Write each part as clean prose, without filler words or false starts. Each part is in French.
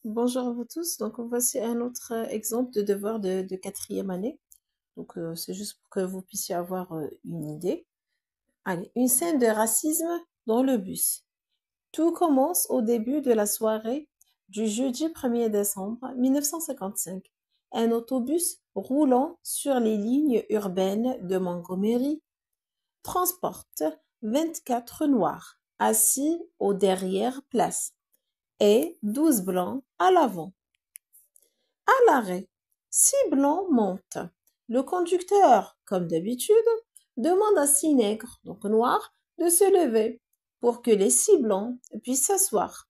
Bonjour à vous tous. Donc, voici un autre exemple de devoir de quatrième année. Donc, c'est juste pour que vous puissiez avoir une idée. Allez, une scène de racisme dans le bus. Tout commence au début de la soirée du jeudi 1er décembre 1955. Un autobus roulant sur les lignes urbaines de Montgomery transporte 24 noirs assis aux derrière places et 12 blancs à l'avant. À l'arrêt, 6 blancs montent. Le conducteur, comme d'habitude, demande à 6 nègres, donc noirs, de se lever pour que les 6 blancs puissent s'asseoir.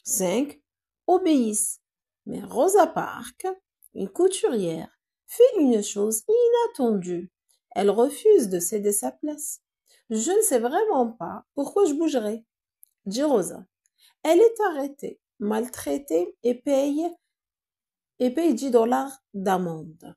5 obéissent. Mais Rosa Parks, une couturière, fait une chose inattendue. Elle refuse de céder sa place. Je ne sais vraiment pas pourquoi je bougerai, dit Rosa. Elle est arrêtée, maltraitée et paye 10 dollars d'amende.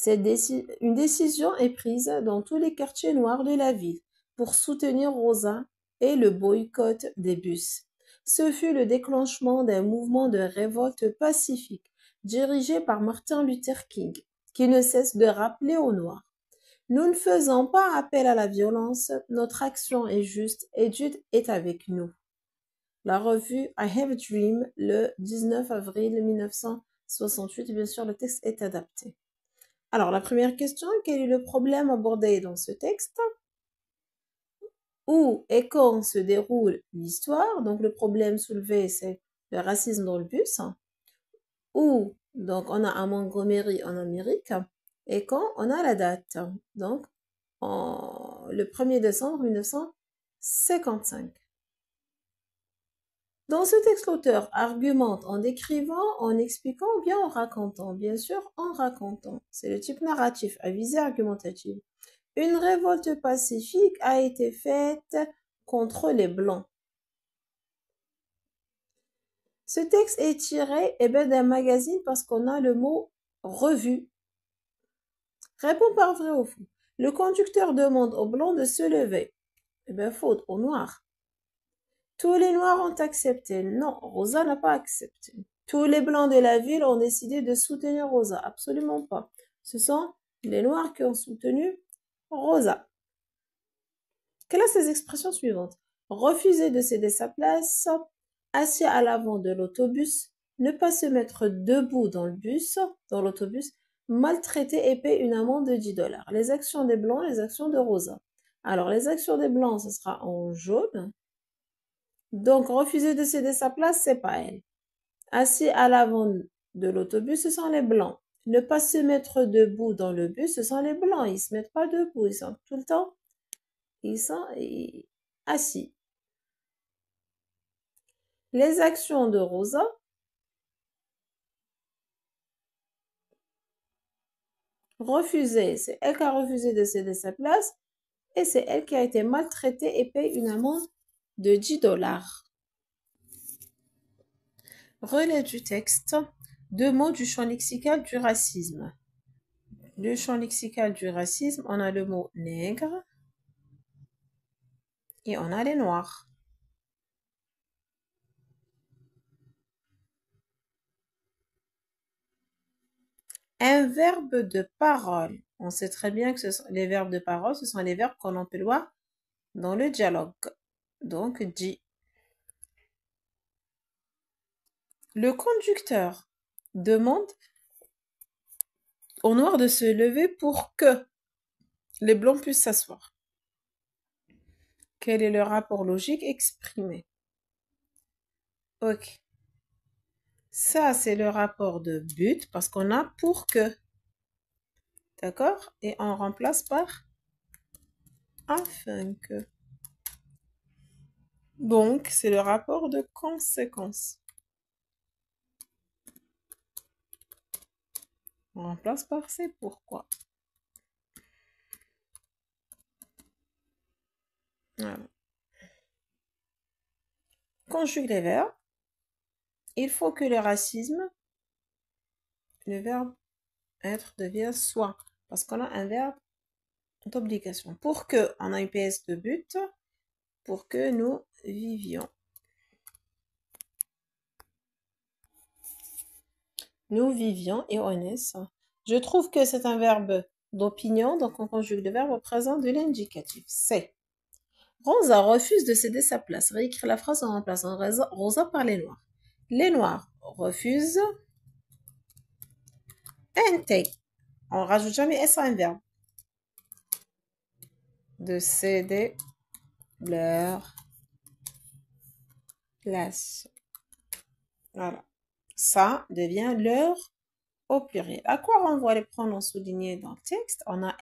Une décision est prise dans tous les quartiers noirs de la ville pour soutenir Rosa et le boycott des bus. Ce fut le déclenchement d'un mouvement de révolte pacifique dirigé par Martin Luther King, qui ne cesse de rappeler aux Noirs: nous ne faisons pas appel à la violence, notre action est juste et Dieu est avec nous. La revue I Have a Dream, le 19 avril 1968. Bien sûr, le texte est adapté. Alors, la première question, quel est le problème abordé dans ce texte? Où et quand se déroule l'histoire? Donc, le problème soulevé, c'est le racisme dans le bus. Où, donc, on a à Montgomery en Amérique. Et quand, on a la date. Donc, le 1er décembre 1955. Dans ce texte, l'auteur argumente en décrivant, en expliquant ou bien en racontant. Bien sûr, en racontant. C'est le type narratif à visée argumentative. Une révolte pacifique a été faite contre les Blancs. Ce texte est tiré d'un magazine parce qu'on a le mot revue. Réponds par vrai ou faux. Le conducteur demande aux Blancs de se lever. Faute, aux Noirs. Tous les Noirs ont accepté. Non, Rosa n'a pas accepté. Tous les Blancs de la ville ont décidé de soutenir Rosa. Absolument pas. Ce sont les Noirs qui ont soutenu Rosa. Quelles sont ces expressions suivantes? Refuser de céder sa place, assis à l'avant de l'autobus, ne pas se mettre debout dans l'autobus, maltraiter et payer une amende de 10 dollars. Les actions des Blancs, les actions de Rosa. Alors, les actions des Blancs, ce sera en jaune. Donc, refuser de céder sa place, c'est pas elle. Assis à l'avant de l'autobus, ce sont les Blancs. Ne pas se mettre debout dans le bus, ce sont les Blancs. Ils se mettent pas debout, ils sont tout le temps, ils sont assis. Les actions de Rosa, refuser, c'est elle qui a refusé de céder sa place et c'est elle qui a été maltraitée et paye une amende de 10 dollars. Relais du texte. 2 mots du champ lexical du racisme. Le champ lexical du racisme, on a le mot nègre et on a les noirs. Un verbe de parole. On sait très bien que les verbes de parole, ce sont les verbes qu'on emploie dans le dialogue. Donc, dit. Le conducteur demande aux noirs de se lever pour que les blancs puissent s'asseoir. Quel est le rapport logique exprimé? Ok. Ça, c'est le rapport de but parce qu'on a pour que. D'accord? Et on remplace par afin que. Donc, c'est le rapport de conséquence. On remplace par c'est pourquoi. Voilà. Conjugue les verbes. Il faut que le racisme, le verbe être devient soit. Parce qu'on a un verbe d'obligation. Pour que, on a une PS de but, pour que nous vivions. Nous vivions et on est ça. Je trouve que c'est un verbe d'opinion, donc on conjugue le verbe au présent de l'indicatif. C'est. Rosa refuse de céder sa place. Réécrire la phrase en remplaçant Rosa par les Noirs. Les Noirs refusent and take. On rajoute jamais S à un verbe. De céder leur place. Voilà. Ça devient leur au pluriel. À quoi renvoient les pronoms soulignés dans le texte? On a